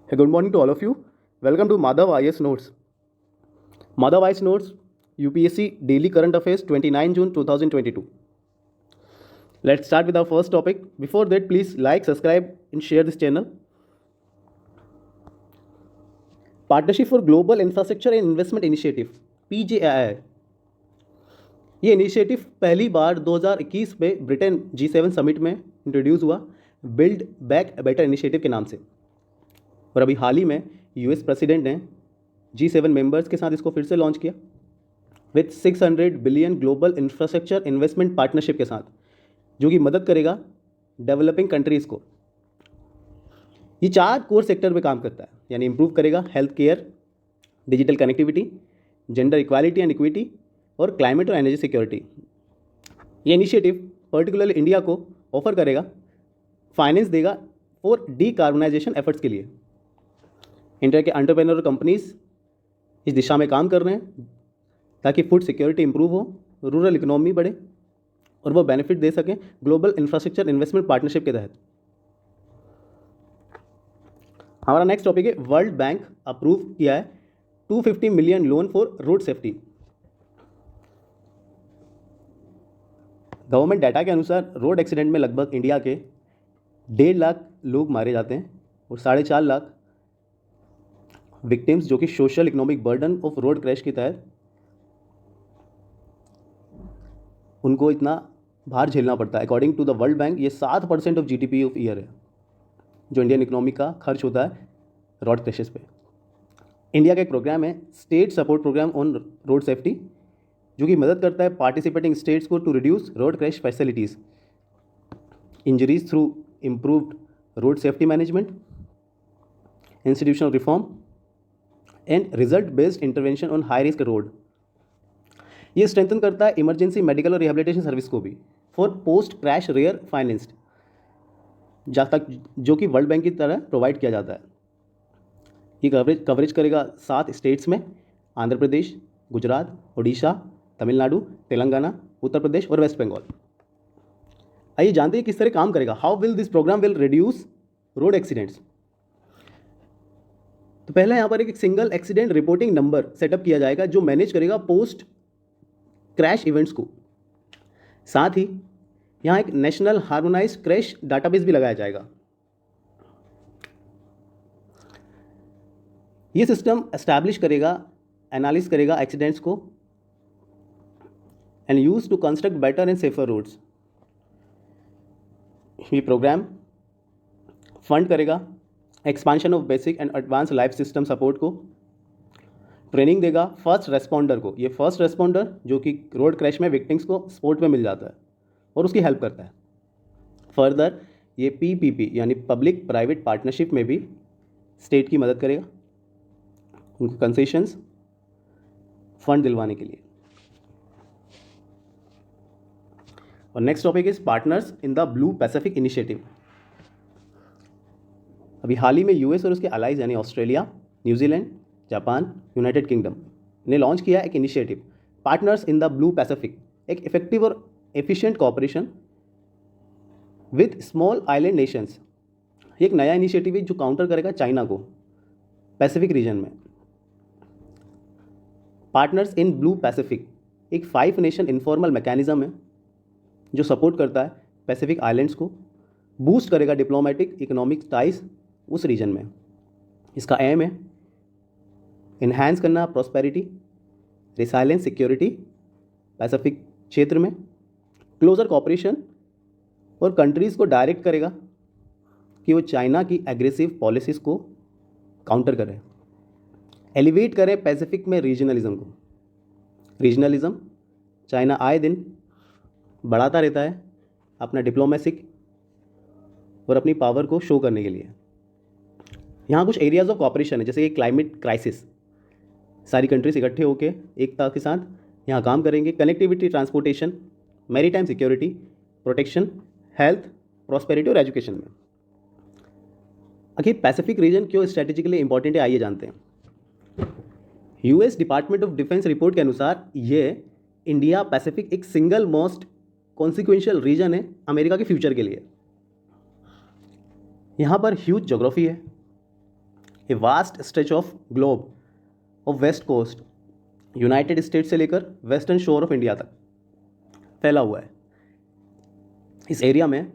Hey, good morning to all of you. Welcome to Madhav IS Notes. Madhav IS Notes UPSC Daily Current Affairs 29 June 2022. Let's start with our first topic. Before that, please like, subscribe, and share this channel. Partnership for Global Infrastructure and Investment Initiative PGII. ये initiative पहली बार 2021 में Britain G7 summit में introduce हुआ build back better initiative के नाम से, और अभी हाल ही में यूएस प्रेसिडेंट ने G7 मेंबर्स के साथ इसको फिर से लॉन्च किया with 600 billion global infrastructure investment partnership के साथ, जो कि मदद करेगा डेवलपिंग कंट्रीज़ को। ये 4 कोर सेक्टर में काम करता है, यानी इंप्रूव करेगा health care, digital connectivity, gender equality and equity और क्लाइमेट और एनर्जी सिक्योरिटी। ये इनिशिएटिव पर्टिकुलरली इंडिया को ऑफर करेगा, फाइनेंस देगा फॉर डीकार्बनाइजेशन एफर्ट्स के लिए। इंडिया के एंटरप्रेन्योर कंपनीज इस दिशा में काम कर रहे हैं ताकि फूड सिक्योरिटी इंप्रूव हो, रूरल इकोनॉमी बढ़े और वो बेनिफिट दे सकें ग्लोबल इंफ्रास्ट्रक्चर इन्वेस्टमेंट पार्टनरशिप के तहत। हमारा नेक्स्ट टॉपिक है वर्ल्ड बैंक अप्रूव किया है 250 million loan for road safety. Government data के अनुसार रोड एक्सीडेंट में लगभग इंडिया के 1.5 लाख लोग मारे जाते हैं और 4.5 लाख विक्टिम्स, जो कि social economic burden of road crash के तहत उनको इतना भार झेलना पड़ता है। According to the World Bank ये 7% ऑफ जीडीपी ऑफ ईयर है जो इंडियन इकोनॉमी का खर्च होता है रोड क्रैशेस पे। इंडिया का एक प्रोग्राम है state support programme on road safety, जो कि मदद करता है पार्टिसिपेटिंग स्टेट्स को to reduce road crash facilities injuries through improved road safety management, institutional reform and result based intervention on high risk road. ये स्ट्रेंथन करता है इमरजेंसी मेडिकल और रिहेबिलिटेशन सर्विस को भी for post crash rare financed, जहाँ तक जो कि वर्ल्ड बैंक की तरह प्रोवाइड किया जाता है। ये कवरेज करेगा 7 स्टेट्स में आंध्र प्रदेश, गुजरात, उड़ीसा, तमिलनाडु, तेलंगाना, उत्तर प्रदेश और वेस्ट बंगाल। आइए जानते हैं किस तरह काम करेगा। How will this programme will reduce road accidents. तो पहले यहाँ पर एक single accident reporting number setup किया जाएगा जो मैनेज करेगा पोस्ट क्रैश इवेंट्स को। साथ ही यहाँ एक नेशनल हार्मोनाइज्ड क्रैश डाटाबेस भी लगाया जाएगा। ये सिस्टम एस्टैब्लिश करेगा, एनालिस करेगा एक्सीडेंट्स को and use to construct better and safer roads. ये प्रोग्राम फंड करेगा expansion of basic and advance life system support को, ट्रेनिंग देगा फर्स्ट रेस्पॉन्डर को। ये फर्स्ट रेस्पॉन्डर जो कि रोड क्रैश में विक्टिम्स को सपोर्ट में मिल जाता है और उसकी हेल्प करता है। फर्दर ये पीपीपी यानी पब्लिक प्राइवेट पार्टनरशिप में भी स्टेट की मदद करेगा उनको कंसेशंस फंड दिलवाने के लिए। और next topic is partners in the blue Pacific initiative. अभी हाल ही में यूएस और उसके अलाइज यानी Australia, New Zealand, Japan, United kingdom ने लॉन्च किया एक initiative partners in the blue Pacific, एक इफेक्टिव और efficient cooperation with small island Nations. एक नया इनिशिएटिव है जो काउंटर करेगा चाइना को पैसिफिक रीजन में। पार्टनर्स इन ब्लू पैसिफिक एक 5 नेशन इनफॉर्मल मैकेनिज्म है जो सपोर्ट करता है पैसिफिक आइलैंड्स को, बूस्ट करेगा डिप्लोमेटिक इकोनॉमिक टाइज उस रीजन में। इसका एम है इन्हांस करना प्रॉस्पेरिटी, रिसाइलेंस, सिक्योरिटी पैसिफिक क्षेत्र में, क्लोजर कॉपरेशन और कंट्रीज़ को डायरेक्ट करेगा कि वो चाइना की एग्रेसिव पॉलिसीज़ को काउंटर करें, एलिवेट करें पैसिफिक में रीजनलिज्म को। रीजनलिज्म चाइना आए दिन बढ़ाता रहता है अपना डिप्लोमेसिक और अपनी पावर को शो करने के लिए। यहाँ कुछ एरियाज ऑफ कॉपरेशन है, जैसे कि क्लाइमेट क्राइसिस, सारी कंट्रीज इकट्ठे होकर एकता के साथ यहाँ काम करेंगे। Connectivity, transportation, maritime security, protection, health, prosperity और एजुकेशन में। आखिर पैसिफिक रीजन क्यों स्ट्रेटेजिकली इंपॉर्टेंट है, आइए जानते हैं। US department of defence report के अनुसार ये इंडिया पैसिफिक एक सिंगल मोस्ट कॉन्सिक्वेंशियल रीजन है अमेरिका के फ्यूचर के लिए। यहाँ पर ह्यूज ज्योग्राफी है, a vast stretch of globe of west coast, United States से लेकर वेस्टर्न शोर ऑफ इंडिया तक फैला हुआ है। इस एरिया में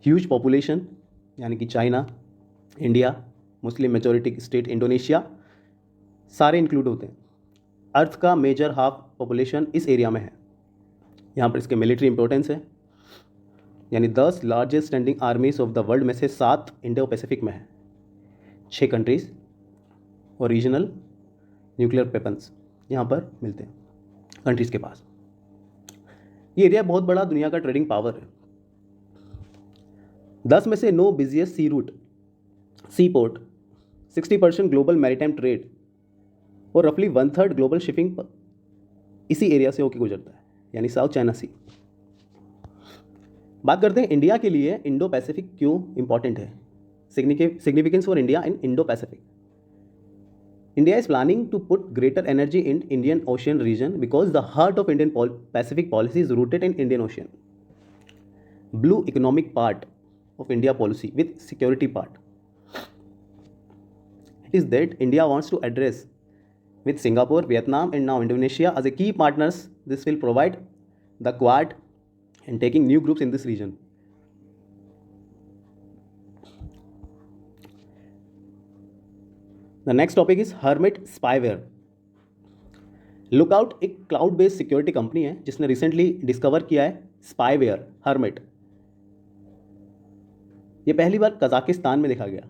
ह्यूज पॉपुलेशन यानी कि China, India, Muslim majority state Indonesia सारे इंक्लूड होते हैं। अर्थ का मेजर हाफ पॉपुलेशन इस एरिया में है। यहाँ पर इसके मिलिट्री इंपॉर्टेंस है, यानी 10 largest standing आर्मीज of the world में से 7 इंडो पैसिफिक में है। 6 कंट्रीज और रीजनल न्यूक्लियर वेपन्स यहाँ पर मिलते हैं कंट्रीज़ के पास। ये एरिया बहुत बड़ा दुनिया का ट्रेडिंग पावर है। 10 में से 9 बिजिएस्ट सी रूट, सी पोर्ट, 60% ग्लोबल मैरीटाइम ट्रेड और रफली 1/3 ग्लोबल शिपिंग इसी एरिया से होकर गुजरता है, यानी साउथ चाइना सी। बात करते हैं इंडिया के लिए इंडो पैसिफिक क्यों इंपॉर्टेंट है, significance for India in Indo Pacific. India is planning to put greater energy in Indian Ocean region because the heart of Indian Pacific policy is rooted in Indian Ocean. Blue economic part of India policy with security part. It is that India wants to address with Singapore, Vietnam and now Indonesia as a key partners. This will provide the Quad and taking new groups in this region. The next topic is Hermit Spyware. Lookout एक cloud based security company है जिसने recently discover किया है spyware hermit. ये पहली बार Kazakhstan में देखा गया।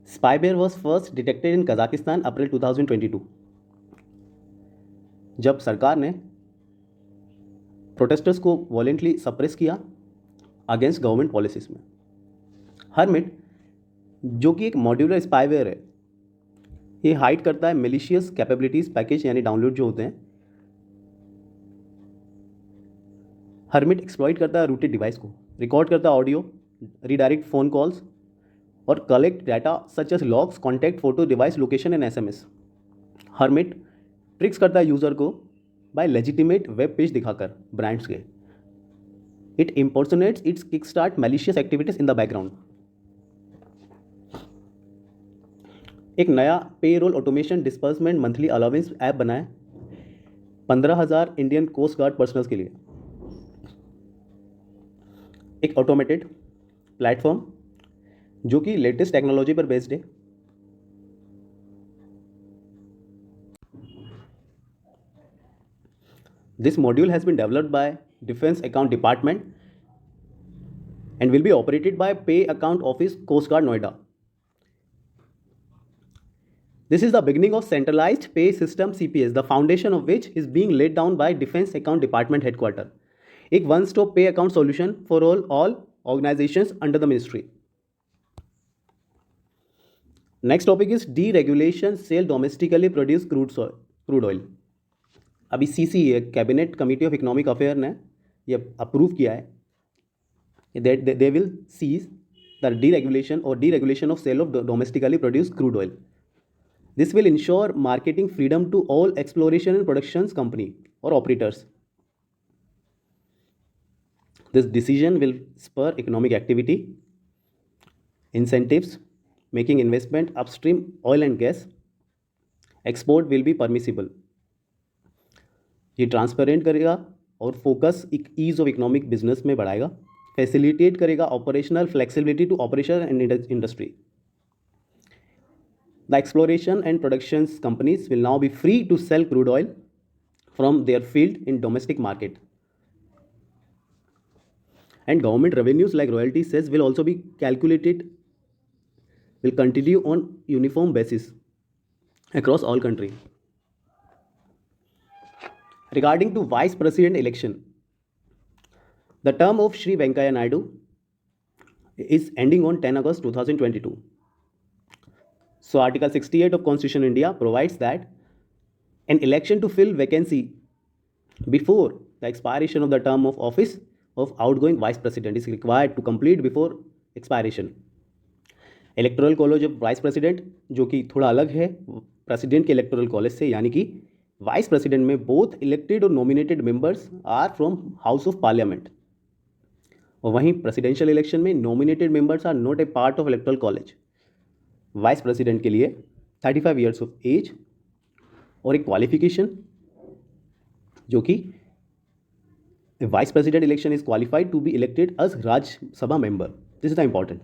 Spyware was first detected in Kazakhstan April 2022, जब सरकार ने प्रोटेस्टर्स को वॉलेंटली सप्रेस किया अगेंस्ट गवर्नमेंट पॉलिसीज में। हर्मिट जो कि एक मॉड्यूलर स्पाईवेयर है, ये हाइड करता है मिलिशियस कैपेबिलिटीज पैकेज यानी डाउनलोड जो होते हैं। हर्मिट एक्सप्लॉइट करता है रूटेड डिवाइस को, रिकॉर्ड करता है ऑडियो, रीडायरेक्ट फ़ोन कॉल्स और collect data such as logs, contact, photo, device location and SMS। Hermit tricks करता है यूज़र को बाय लेजिटिमेट वेब पेज दिखाकर ब्रांड्स के। It impersonates its kick start malicious activities in the background. एक नया payroll automation disbursement monthly allowance app बनाए 15,000 Indian coast guard personnels के लिए। एक ऑटोमेटेड प्लेटफॉर्म जो कि लेटेस्ट टेक्नोलॉजी पर बेस्ड है। This module has been developed by defence account department and will be operated by pay account office coast guard Noida. This is the beginning of centralized pay system CPS, the foundation of which is being laid down by Defense Account Department Headquarter. एक one stop pay account solution for all organizations under the ministry. Next topic is deregulation sale domestically produced crude oil. अभी CCA cabinet committee of economic affair ने ये approve किया है that they will cease the deregulation of sale of domestically produced crude oil. This will ensure marketing freedom to all exploration and productions company or operators. This decision will spur economic activity, incentives, making investment upstream oil and gas. Export will be permissible. ये transparent करेगा और focus एक ease of economic business में बढ़ाएगा, facilitate करेगा operational flexibility to operation and industry. The exploration and productions companies will now be free to sell crude oil from their field in domestic market. And government revenues like royalty cess will also be calculated, will continue on uniform basis across all country. Regarding to Vice President election, the term of Shri Venkaiah Naidu is ending on 10 August 2022. So Article 68 of Constitution India provides that an election to fill vacancy before the expiration of the term of office of outgoing vice president is required to complete before expiration. Electoral college of vice president जो कि थोड़ा अलग है president के electoral college से, यानी कि vice president में बोथ इलेक्टेड और nominated members are from house of parliament, और वहीं प्रेसिडेंशियल इलेक्शन में nominated members are not a part of electoral college vice president के लिए 35 ईयर्स ऑफ एज और एक क्वालिफिकेशन जो कि vice president election is qualified to be elected as Rajya Sabha member. This is the important.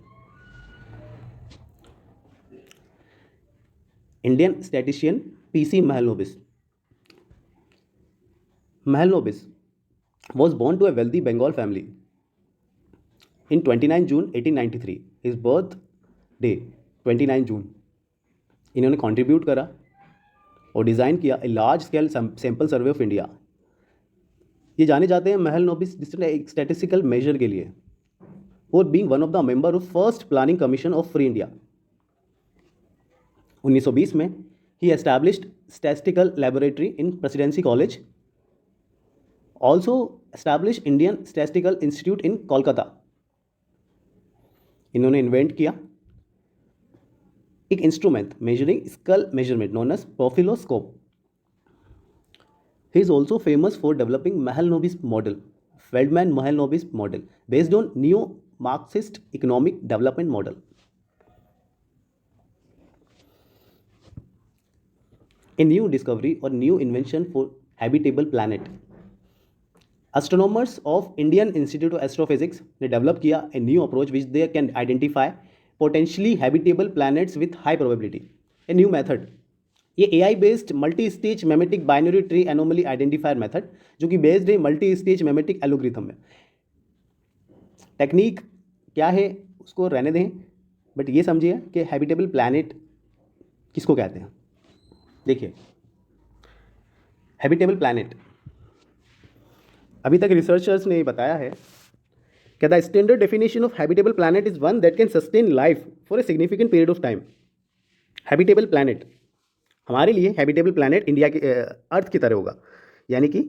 Indian statistician PC Mahalanobis. Mahalanobis was born to a wealthy Bengal family in 29 June 1893. His birth day 29 जून. इन्होंने contribute करा और design किया a large scale sample survey of India. ये जाने जाते हैं Mahalanobis statistical major के लिए और being one of the member of first Planning Commission of free India. 1920 में ही established statistical laboratory in Presidency College. Also establish Indian Statistical Institute in Kolkata. इन्होंने इन्वेंट किया एक instrument measuring skull measurement known as profiloscope. He is also famous for developing Mahalanobis model, Feldman-Mahalanobis model based on new Marxist economic development model. A new discovery or new invention for habitable planet. Astronomers of Indian Institute of Astrophysics ने develop किया a new approach which they can identify potentially habitable planets with high probability. A new method. ये AI based multi-stage memetic binary tree anomaly identifier method जो कि based है multi-stage memetic algorithm में. Technique क्या है उसको रहने दें, बट ये समझिए कि हैबिटेबल प्लैनेट किसको कहते हैं. देखिए, हैबिटेबल प्लैनेट अभी तक रिसर्चर्स ने बताया है कि the standard definition of habitable planet is one that can sustain life for a significant period of time. Habitable planet हमारे लिए हैबिटेबल प्लैनेट इंडिया के अर्थ की तरह होगा, यानी कि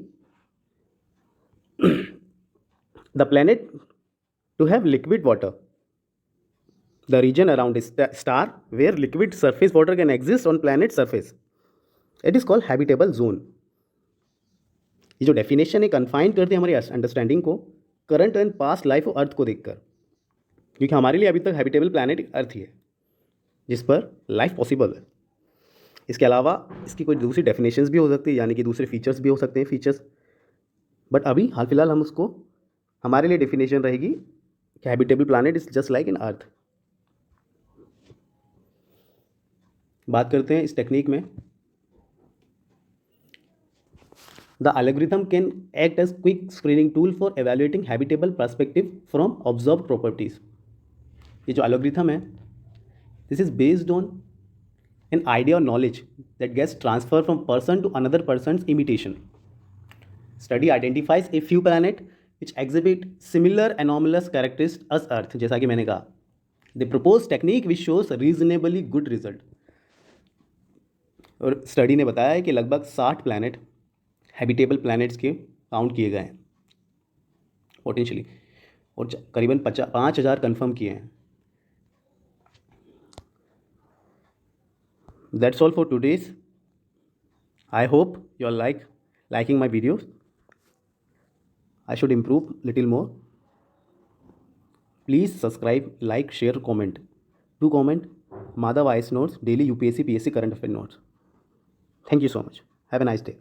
the planet to have liquid water, the region around star where liquid surface water can exist on planet surface. It is called habitable zone. ये जो डेफिनेशन है कन्फाइन करती है हमारी अंडरस्टैंडिंग को current and past life of earth को देखकर, क्योंकि हमारे लिए अभी तक हैबिटेबल प्लैनेट अर्थ ही है जिस पर लाइफ पॉसिबल है. इसके अलावा इसकी कोई दूसरी डेफिनेशंस भी हो सकती है, यानी कि दूसरे फीचर्स भी हो सकते हैं फीचर्स, बट अभी हाल फिलहाल हम उसको हमारे लिए डेफिनेशन रहेगी कि habitable planet is just like in Earth. बात करते हैं इस टेक्निक में. The algorithm can act as quick screening tool for evaluating habitable perspective from observed properties. ये जो algorithm है, this is based on an idea or knowledge that gets transferred from person to another person's imitation. Study identifies a few planet which exhibit similar anomalous characteristics as Earth. जैसा कि मैंने कहा, the proposed technique which shows reasonably good result. और study ने बताया है कि लगभग 60 प्लैनेट हैबिटेबल प्लैनेट्स के काउंट किए गए हैं पोटेंशियली, और करीबन 5,000 कन्फर्म किए हैं. That's all for today's. I hope you are liking my videos. I should improve little more. Please subscribe, like, share, comment. Do comment Madhav IAS notes, daily UPSC PSC current affair notes. Thank you so much. Have a nice day.